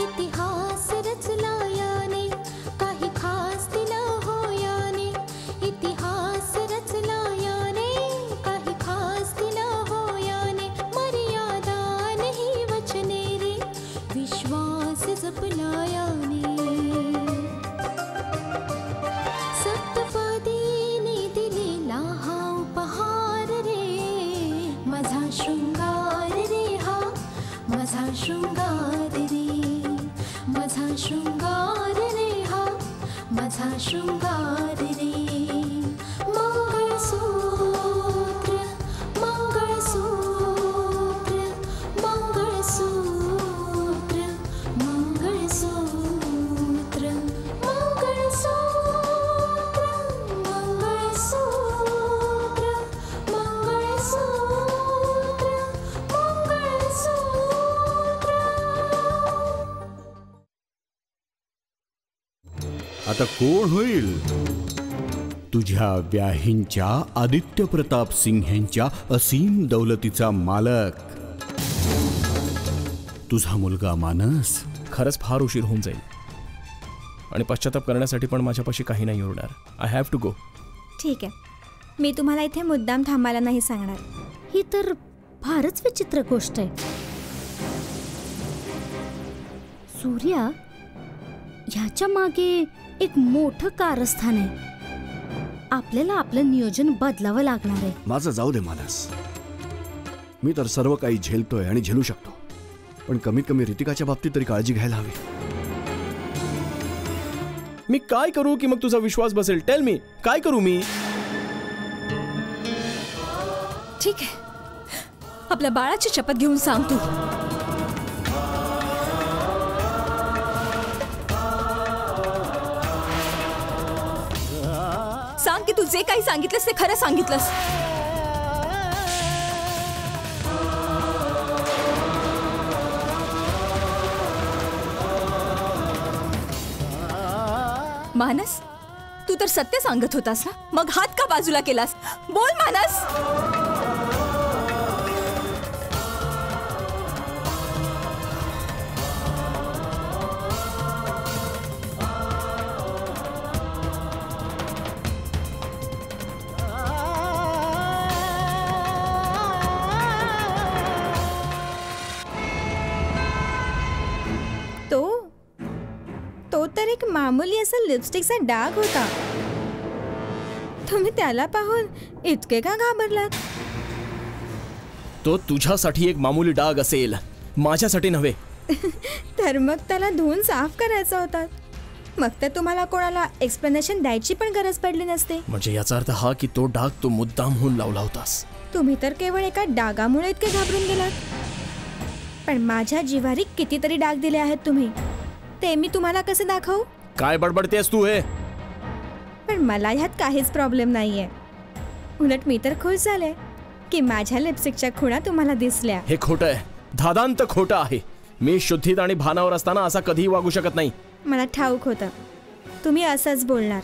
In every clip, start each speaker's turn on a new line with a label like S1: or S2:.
S1: इतिहास रचला याने काही खास दिलं हो याने इतिहास रचला याने काही खास दिलं हो याने मर्यादा नहीं वचने रे विश्वास जपला याने सप्तपदीने दिलेला हा उपहार रे माझा शृंगार रे हा माझा शृंगार रे माझा शृंगार रे हा माझा शृंगार रे मंगळसूत्र मंगळसूत्र मंगळसूत्र मंगळसूत्र मंगळसूत्र मंगळसूत्र मंगळसूत्र मंगळसूत्र.
S2: आता कोण होईल तुझ्या व्याहींच्या आदित्य प्रताप सिंह यांच्या असीम दौलतीचा मालक? तुझा मुलगा मानस.
S3: खरंच फार उशीर होऊन जाईल आणि पश्चाताप करण्यासाठी पण माझ्यापाशी काही नाही उरणार. I have to go.
S4: ठीक आहे, मी तुम्हाला इथे मुद्दाम थांबायला नाही सांगणार. ही तर फारच विचित्र गोष्ट आहे. सूर्या, ह्याच्या मागे एक मोठं कारस्थान आहे. आपल्याला आपलं नियोजन बदलावं लागणार आहे.
S5: माझं जाऊ दे मानस, मी तर सर्व काही झेलतोय आणि झेलू शकतो, पण कमीत कमी ऋतिकाच्या बाबतीत तरी काळजी घ्यायला हवी.
S3: मी काय करू की मग तुझा विश्वास बसेल? टेल मी, काय करू मी?
S4: ठीक आहे, आपल्या बाळाची शपथ घेऊन सांग तू. सांग की तू जे काही सांगितलंस ते खरं सांगितलंस. मानस, तू तर सत्य सांगत होतास ना, मग हात का बाजूला केलास? बोल मानस. तो तर एक मामूली असा लिपस्टिकचा डाग होता. तुम्ही त्याला पाहून इतके का घाबरलात?
S3: तो तुझ्यासाठी एक मामूली डाग असेल, माझ्यासाठी नव्हे.
S4: तर मग त्याला धुवून साफ करायचा होता. मग तर तुम्हाला कोणाला एक्सप्लेनेशन द्यायची पण गरज पडली नसते.
S3: म्हणजे याचा अर्थ हा की तो डाग तू मुद्दामहून लावला होतास.
S4: तुम्ही तर केवळ एका डागामुळे इतके घाबरून गेलात, पण माझ्या जिव्हारी कितीतरी डाग दिले आहेत तुम्ही. ते मी तुम्हाला कसे दाखवू?
S3: काय बडबडतेस तू हे?
S4: पण मला ह्यात काहीच प्रॉब्लेम नाहीये. उलट मी तर खुश झाले की माझ्या लिपस्टिकच्या खुणा तुम्हाला दिसल्या.
S3: हे खोटं आहे, धादांत खोटं आहे. मी शुद्धीत आणि भानावर असताना असा कधीही वागू शकत नाही.
S4: मला ठाऊक होतं तुम्ही असंच बोलणार.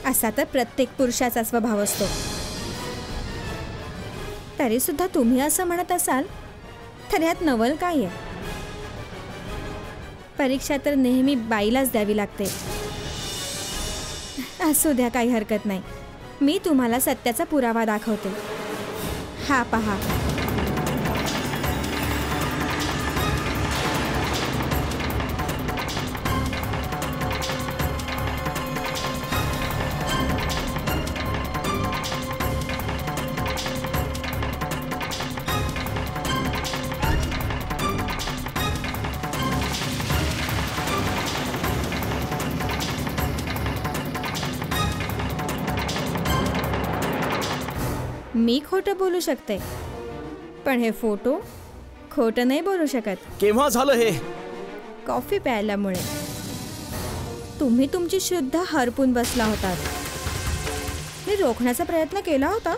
S4: असा तर प्रत्येक पुरुषाचा स्वभाव असतो. तरी सुद्धा तुम्ही असं म्हणत असाल तर यात नवल काय आहे? परीक्षा तर नेहमी बाईलाच द्यावी लागते. असू द्या, काही हरकत नाही. मी तुम्हाला सत्याचा पुरावा दाखवते. हा पहा. मी खोटं बोलू शकते, पण हे फोटो खोटं नाही बोलू शकत.
S3: केव्हा झालं हे?
S4: कॉफी प्यायल्यामुळे. तुम्ही तुमची शुद्ध हरपून बसला होता. मी रोखण्याचा प्रयत्न केला होता,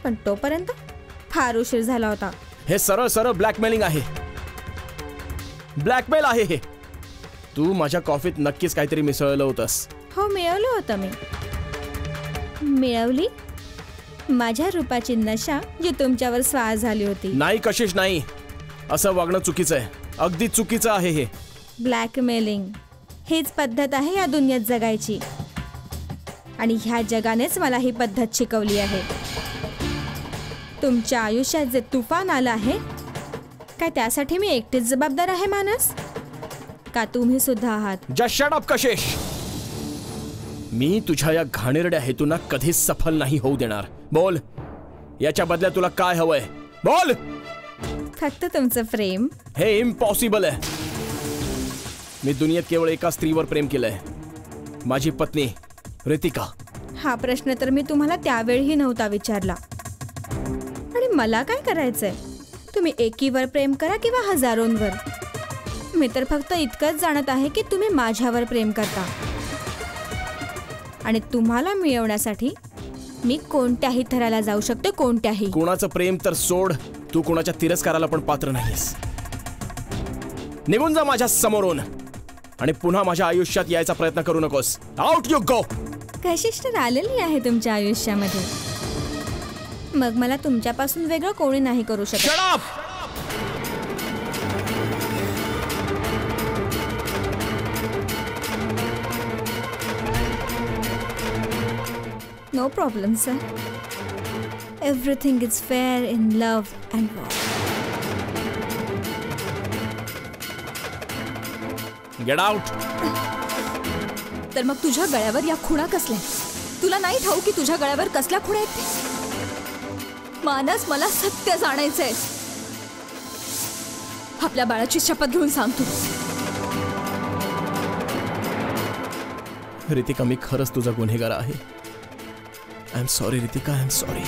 S4: पण तोपर्यंत फार उशीर झाला होता.
S3: हे सरळ सरळ ब्लॅकमेलिंग आहे. ब्लॅकमेल आहे हे. तू माझ्या कॉफीत नक्कीच काहीतरी मिसळलं होतंस.
S4: हो, मिळवलं होतं मी. मिळवली माझ्या रूपाची नशा जी तुमच्यावर स्वार झाली होती.
S3: नाही कशिश, नाही. असं वागणं चुकीचं आहे, अगदी चुकीचं आहे हे.
S4: ब्लॅकमेलिंग हीच पद्धत आहे या दुनियेत जगायची. आणि ह्या जगानेच मला ही पद्धत शिकवली आहे. तुमच्या आयुष्यात जे तुफान आलं आहे, काय त्यासाठी मी एकटीच जबाबदार आहे मानस, का तुम्ही सुद्धा आहात?
S3: जस्ट शट अप कशिश. मी तुझ्या या घाणेरड्या हेतूंना कधीच सफल नाही होऊ देणार. बोल, याच्या बदल्यात तुला काय हवंय? बोल.
S4: फक्त तुमचं प्रेम.
S3: हे इम्पॉसिबल आहे. मी दुनियेत केवळ एका स्त्रीवर प्रेम केलंय, माझी पत्नी रितिका.
S4: हा प्रश्न तर मी तुम्हाला त्यावेळीही नव्हता विचारला. आणि मला काय करायचंय? तुम्ही एकीवर प्रेम करा किंवा हजारोंवर. मी तर फक्त इतकंच जाणत आहे की तुम्ही माझ्यावर प्रेम करता. आणि तुम्हाला मिळवण्यासाठी मी कोणत्याही थराला जाऊ शकते, कोणत्याही.
S3: कोणाचं प्रेम तर सोड, तू कोणाच्या तिरस्काराला पण पात्र नाहीस. निघून जा माझ्या समोरून आणि पुन्हा माझ्या आयुष्यात यायचा प्रयत्न करू नकोस. Out you go.
S4: कशिश तर आलेली आहे तुमच्या आयुष्यामध्ये, मग मला तुमच्यापासून वेगळं कोणी नाही करू शकत.
S3: Shut up.
S4: No problem sir. Everything is fair in love and war.
S3: Get out.
S6: तर मग तुझ्या गळ्यावर या खुणा कसल्या? तुला नाही ठाऊक की तुझ्या गळ्यावर कसल्या खुणा आहेत ते? मानस, मला सत्य जाणायचंय. आपल्या बाळाची शपथ घेऊन सांग तू.
S3: रितिका, मी खरंच तुझा गुन्हेगार आहे. I am sorry Ritika, I am sorry.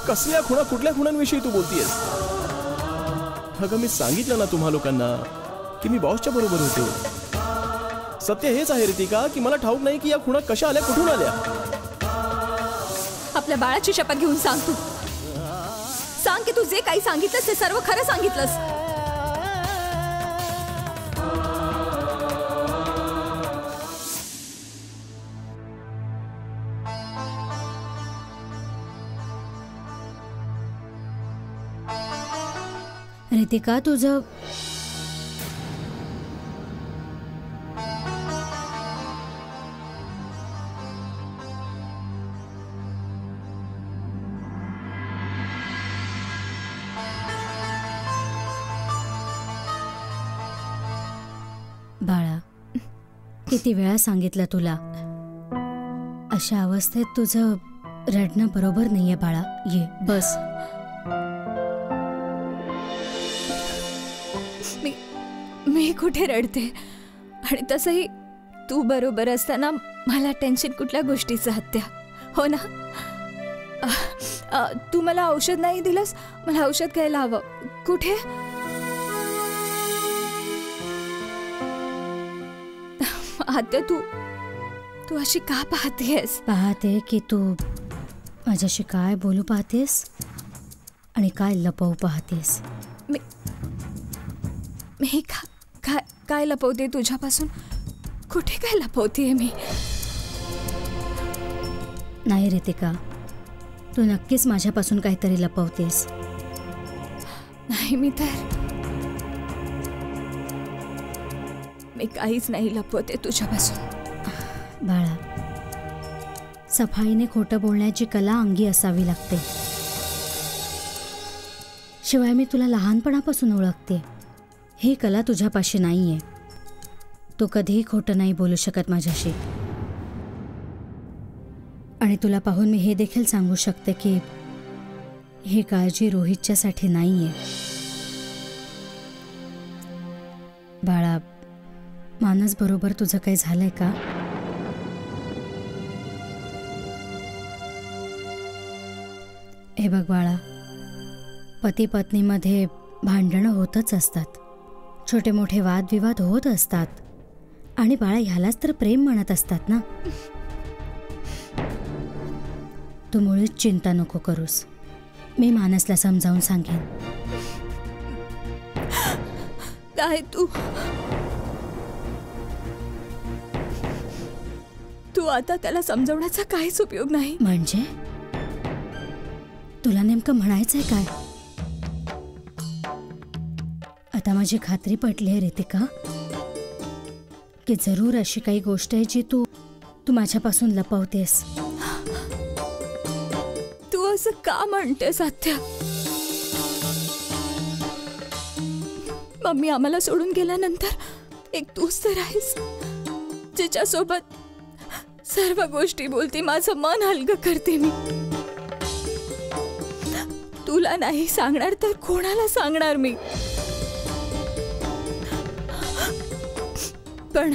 S3: कसल्या खुणा, कुठल्या खुणांविषयी तू बोलतीयस? अगं, मी सांगितलं ना तुम्हा लोकांना की मी बॉसच्या बरोबर होतो. सत्य हेच आहे रितिका की मला ठाऊक नाही की या खुणा कशा आल्या, कुठून आल्या.
S6: आपल्या बाळाची शपथ घेऊन सांग तू. सांग की तू जे काही सांगितलंस ते सर्व खरं सांगितलंस.
S7: रितिका, तुझं बाळा, किती वेळा सांगितलं तुला, अशा अवस्थेत तुझं रडणं बरोबर नाहीये बाळा. ये बस.
S6: मी कुठे रडते? आणि तसंही तू बरोबर असताना मला टेन्शन कुठल्या गोष्टीचं हत्या, हो ना? तू मला औषध नाही दिलंस, मला औषध घ्यायला हवं. कुठे? आत्या, तू अशी का पाहतेस?
S7: पाहते की तू माझ्याशी काय बोलू पाहतेस आणि काय लपवू पाहतेस.
S6: मी काय लपवते तुझ्यापासून? कुठे काय लपवतेय मी?
S7: नाही रितिका, तू नक्कीच माझ्यापासून काहीतरी लपवतेस.
S6: नाही, मी काहीच नाही लपवते तुझ्यापासून.
S7: बाळा, सफाईने खोटं बोलण्याची कला अंगी असावी लागते. शिवाय मी तुला लहानपणापासून ओळखते. ही कला तुझ्यापाशी नाहीये. तू कधीही खोटं नाही बोलू शकत माझ्याशी. आणि तुला पाहून मी हे देखील सांगू शकते की ही काळजी रोहितच्यासाठी नाहीये. बाळा, मानस बरोबर तुझं काही झालंय का? हे बघ बाळा, पती पत्नीमध्ये भांडणं होतच असतात, छोटे मोठे वादविवाद होत असतात. आणि बाळा, ह्यालाच तर प्रेम म्हणत असतात ना. तू मुळीच चिंता नको करूस. मी मानसला समजावून सांगेन.
S6: काय तू आता त्याला समजवण्याचा काहीच उपयोग नाही.
S7: म्हणजे तुला नेमकं म्हणायचंय काय? आता माझी खात्री पटली आहे रितिका की जरूर अशी काही गोष्ट आहे जी तू माझ्यापासून लपवतेस.
S6: तू असं का म्हणतेस आत्या? मम्मी आम्हाला सोडून गेल्यानंतर एक तूच तर आहेस जिच्यासोबत सर्व गोष्टी बोलते, माझं मन हलकं करते. मी तुला नाही सांगणार तर कोणाला सांगणार मी? पण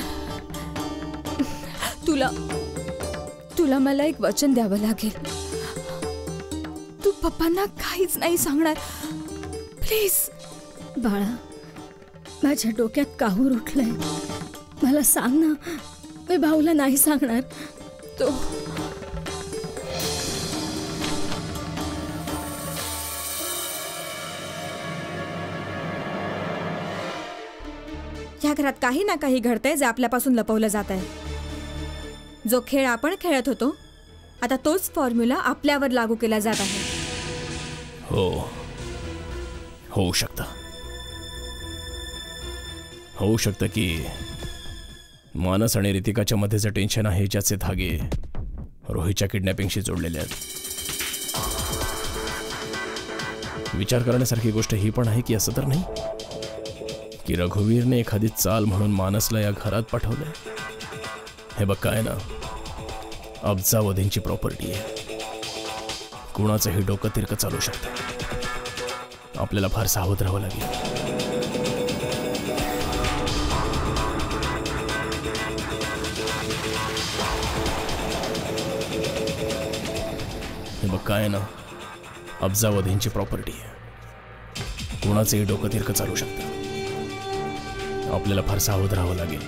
S6: तुला मला एक वचन द्यावं लागेल. तू पप्पांना काहीच नाही सांगणार प्लीज.
S7: बाळा, माझ्या डोक्यात काहूर उठलंय. मला सांग ना. मी भाऊला नाही सांगणार.
S6: तो
S4: या घरात काही ना काही घडतंय जे आपल्यापासून लपवलं जात आहे. जो खेळ आपण खेळत होतो आता तोच फॉर्म्युला आपल्यावर लागू केला जात आहे.
S3: होऊ शकतं की मानस आणि रितिकाच्या मध्ये जे टेन्शन आहे ज्याचे धागे रोहितच्या किडनॅपिंगशी जोडलेले आहेत. विचार करण्यासारखी गोष्ट ही पण आहे की असं तर नाही की रघुवीरने एखादी चाल म्हणून मानसला या घरात पाठवलंय. हे बघ काय ना, अब्जावधींची प्रॉपर्टी आहे. कुणाचंही डोकं तिरकं चालू शकतं. आपल्याला फार सावध राहावं लागेल. हे बघ काय ना, अब्जावधींची प्रॉपर्टी आहे. कुणाचंही डोकं तिरकं चालू शकतं. आपल्याला फार सावध राहावं लागेल.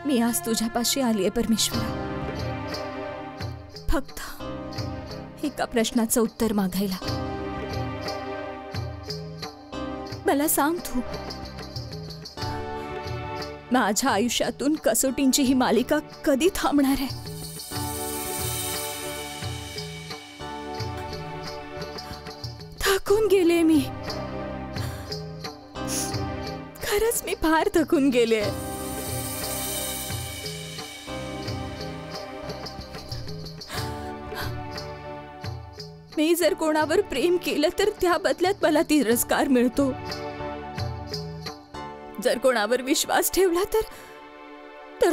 S6: मी आज तुझ्यापाशी आलीये परमेश्वरा, फक्त एका प्रश्नाचं उत्तर मागायला. मला सांग तू, माझ्या आयुष्यातून कसोटींची ही मालिका कधी थांबणार आहे? थकून गेले मी. खरंच मी फार थकून गेले. मी जर कोणावर प्रेम केलं तर त्या बदल्यात मला तिरस्कार मिळतो. जर कोणावर विश्वास ठेवला तर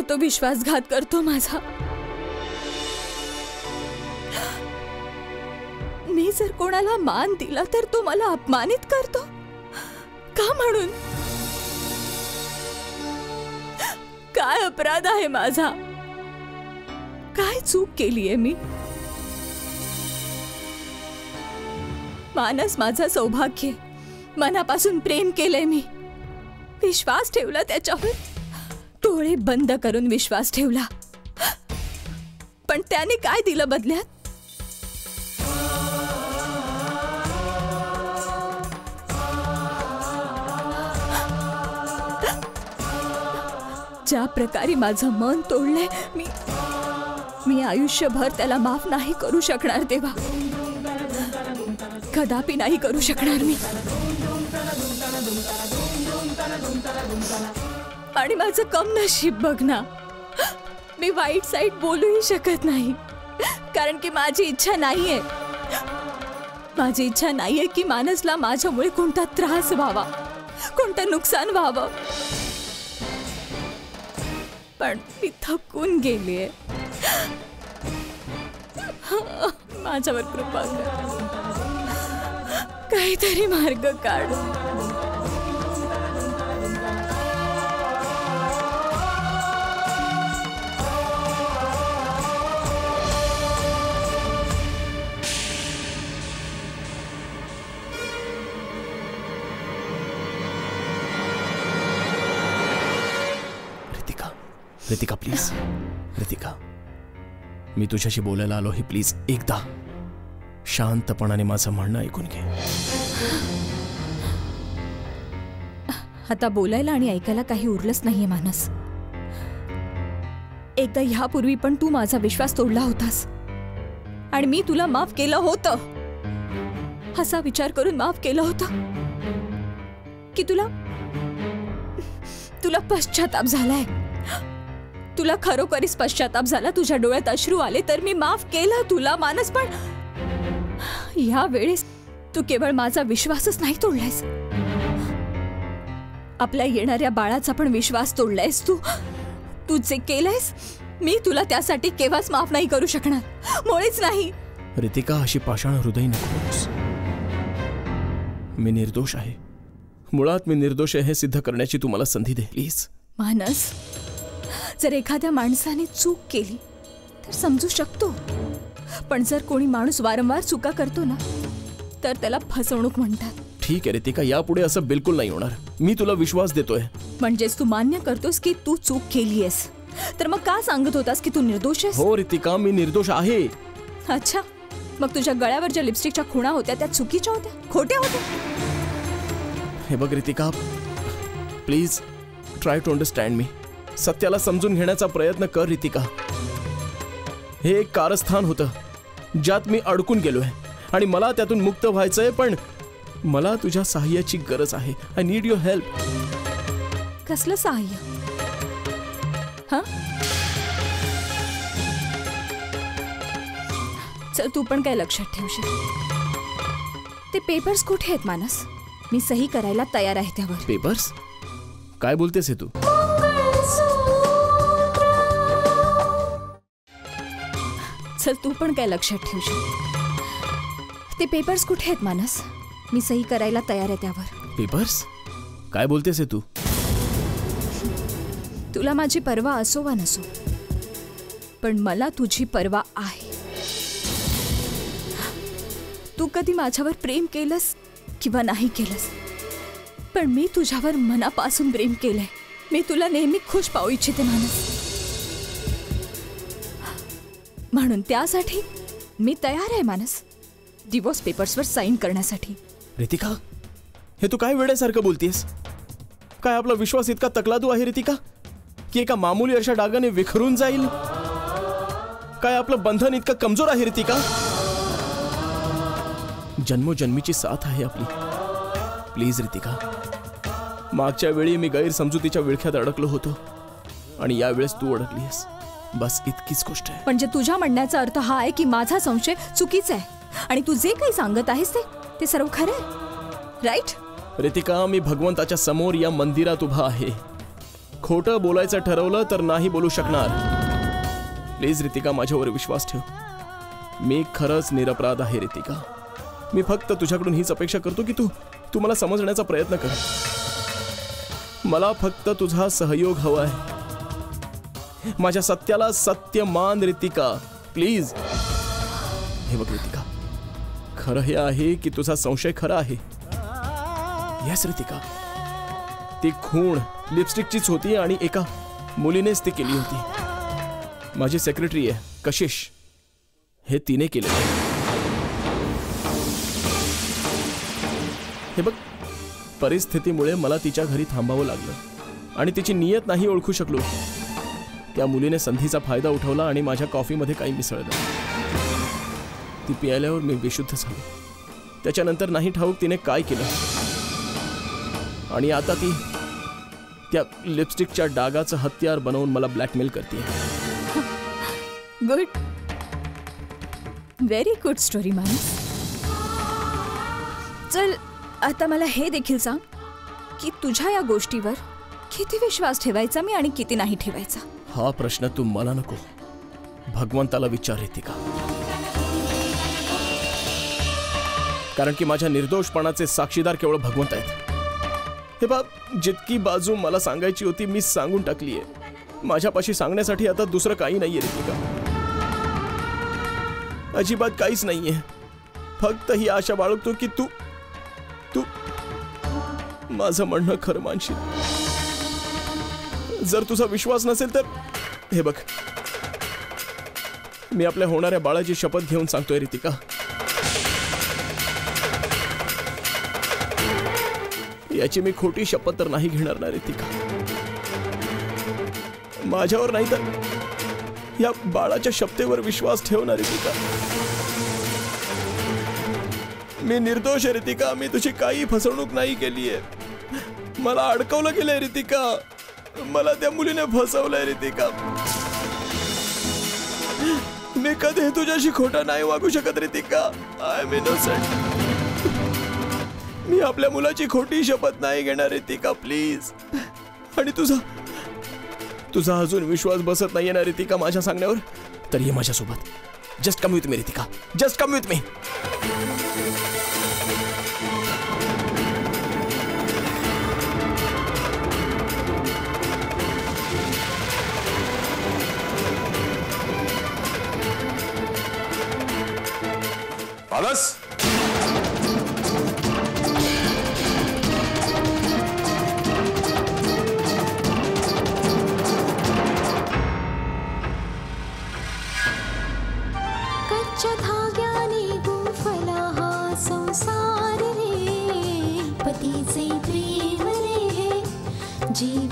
S6: तो विश्वासघात करतो माझा. मी जर कोणाला मान दिला तर तो मला अपमानित करतो. का म्हणून? काय अपराध आहे माझा? काय चूक केलीये मी? मानस माझं सौभाग्य, मनापासून प्रेम केलंय मी, विश्वास ठेवला त्याच्यावर, डोळे बंद करून विश्वास ठेवला. पण त्याने काय दिलं बदल्यात? ज्या प्रकारे माझं मन तोडलंय मी आयुष्यभर त्याला माफ नाही करू शकणार. तेव्हा कदापि नाही करू शकणार मी. आणि माझं कम नशीब बघ ना, मी वाईट साईड बोलूही शकत नाही, कारण की माझी इच्छा नाहीये. माझी इच्छा नाहीये की मानसला माझ्यामुळे कोणता त्रास व्हावा, कोणतं नुकसान व्हावं. पण मी थकून गेलीये. माझ्यावर कृपा कर. काहीतरी मार्ग काढ.
S3: रितिका प्लीज, रितिका मी तुझ्याशी बोलायला आलो हे प्लीज एकदा शांतपणाने माझं म्हणणं ऐकून घे.
S6: आता बोलायला आणि ऐकायला काही उरलंच नाहीये मानस. एकदा ह्यापूर्वी पण तू माझा विश्वास तोडला होतास आणि मी तुला माफ केलं होतं. असा विचार करून माफ केलं होतं की तुला पश्चाताप झालाय. तुला खरोखरीच पश्चाताप झाला, तुझ्या डोळ्यात अश्रू आले तर मी माफ केलं तुला मानस. पण या वेळेस तू केवळ माझा विश्वासच नाही तोडलायस, आपल्या येणाऱ्या बाळाचा पण विश्वास तोडलायस. तू जे केलंयस मी तुला त्यासाठी केव्हाच माफ नाही करू शकणार, मुळेच नाही.
S3: रितिका अशी पाषाण हृदय नकोस. मी निर्दोष आहे, मुळात मी निर्दोष आहे हे सिद्ध करण्याची तू मला संधी दे प्लीज.
S6: मानस, जर एखाद्या माणसाने चूक केली तर समजू शकतो, पण जर कोणी माणूस वारंवार चुका करतो ना तर त्याला फसवणूक म्हणतात.
S3: ठीक आहे रितिका, यापुढे असं बिलकुल नाही होणार. मी तुला विश्वास देतोय.
S6: म्हणजेच तू मान्य करतोस की तू चूक केलीयस, तर मग का सांगत होतास की तू निर्दोष आहेस?
S3: हो रितिका, मी निर्दोष आहे.
S6: अच्छा, मग तुझ्या गळ्यावर ज्या लिपस्टिकच्या खुणा होत्या त्या चुकीच्या होत्या, खोट्या होत्या?
S3: हे बघ Ritika, please try to understand me. सत्याला समजून घेण्याचा प्रयत्न कर रितिका. हे एक कारस्थान होतं ज्यात मी अडकून गेलोय आणि मला त्यातून मुक्त व्हायचंय, पण मला तुझ्या सहाय्याची गरज आहे. I need your help.
S6: कसलं सहाय्य? हा, चल तू पण काय लक्षात ठेवशील. ते पेपर्स कुठे आहेत मानस? मी सही करायला तयार आहे त्यावर.
S3: पेपर्स? काय बोलतेस हे तू?
S6: चल तू पण काय लक्षात ठेवशील. ते पेपर्स कुठे आहेत मानस? मी सही करायला तयार आहे त्यावर.
S3: पेपर्स? काय बोलतेस हे तू?
S6: तुला माझी पर्वा असो वा नसो, पण मला तुझी पर्वा आहे. तू कधी माझ्यावर प्रेम केलंस किंवा नाही केलंस, पण मी तुझ्यावर मनापासून प्रेम केलंय. मी तुला नेहमी खुश पाहू इच्छिते मानस, म्हणून त्यासाठी मी तयार आहे मानस, डिवोर्स पेपर्सवर साईन करण्यासाठी.
S3: रितिका, हे तू काय वेड्यासारखं बोलतेस? काय आपला विश्वास इतका तकलादू आहे रितिका की एका मामूली अशा डागाने विखरून जाईल? काय आपलं बंधन इतकं कमजोर आहे रितिका? जन्मोजन्मीची साथ आहे आपली. प्लीज रितिका, मागच्या वेळी मी गैरसमजुतीच्या विळख्यात अडकलो होतो आणि यावेळेस तू अडकलीस. बस इतकीच गोष्ट आहे.
S6: म्हणजे तुझ्या म्हणण्याचा अर्थ हा आहे की माझा संशय चुकीचा आहे आणि तू जे काही सांगत आहेस ते सर्व खरं आहे, राईट?
S3: रितिका, मी भगवंताच्या समोर या मंदिरात उभा आहे. खोटं बोलायचं ठरवलं तर नाही बोलू शकणार. प्लीज रितिका, माझ्यावर विश्वास ठेव. मी खरंच निरपराध आहे रितिका. मी फक्त तुझ्याकडून हीच अपेक्षा करतो की तू मला समजण्याचा प्रयत्न कर. मला फक्त तुझा सहयोग हवा आहे. माझ्या सत्याला सत्य मान रितिका, प्लीज. हे बघ रितिका, खरं हे आहे की तुझा संशय खरा आहे. येस रितिका, ती खूण लिपस्टिकचीच होती आणि एका मुलीनेच ती केली होती. माझी सेक्रेटरी आहे कशिश, हे तिने केले. हे बघ, परिस्थितीमुळे मला तिच्या घरी थांबावं लागलं आणि तिची नियत नाही ओळखू शकलो. त्या मुलीने संधीचा फायदा उठवला आणि माझ्या कॉफीमध्ये काही मिसळलं. ती पियाल्यावर मी बेशुद्ध झालो. त्याच्यानंतर नाही ठाऊक तिने काय केलं आणि आता ती त्या लिपस्टिकच्या डागाचं हत्यार बनवून मला ब्लॅकमेल करते.
S6: गुड, व्हेरी गुड स्टोरी मानस. चल आता मला हे देखील सांग की तुझ्या या गोष्टीवर किती विश्वास ठेवायचा मी आणि किती नाही ठेवायचा.
S3: हा प्रश्न तू मला नको, भगवंताला विचार रितिका. कारण की माझ्या निर्दोषपणाचे साक्षीदार केवळ भगवंत आहेत. हे बाब, जितकी बाजू मला सांगायची होती मी सांगून टाकली आहे. माझ्यापाशी सांगण्यासाठी आता दुसरं काही नाहीये रितिका. अजिबात काहीच नाहीये. फक्त ही आशा बाळगतो की तू तू माझं म्हणणं खरं मानशील. जर तुझा विश्वास नसेल तर हे बघ, मी आपल्या होणाऱ्या बाळाची शपथ घेऊन सांगतोय रितिका. याची मी खोटी शपथ तर नाही घेणार ना रितिका. माझ्यावर नाही तर या बाळाच्या शपथेवर विश्वास ठेवणार रितिका. मी निर्दोष आहे रितिका. मी तुझी काही फसवणूक नाही केली आहे. मला अडकवलं गेलंय रितिका. मला त्या मुलीने फसवलंय रितिका. मी कधी तुझ्याशी खोटं नाही वागू शकत रितिका. I am innocent. मी आपल्या मुलाची खोटी शपथ नाही घेणार रितिका, प्लीज. आणि तुझा अजून विश्वास बसत नाहीये ना रितिका माझ्या सांगण्यावर, तर ये माझ्यासोबत. Just come with me Ritika. Just come with me.
S8: मानस,
S1: कच्च्या धाग्याने गुंफला हा संसार रे, पतीचे प्रेम रे, जीव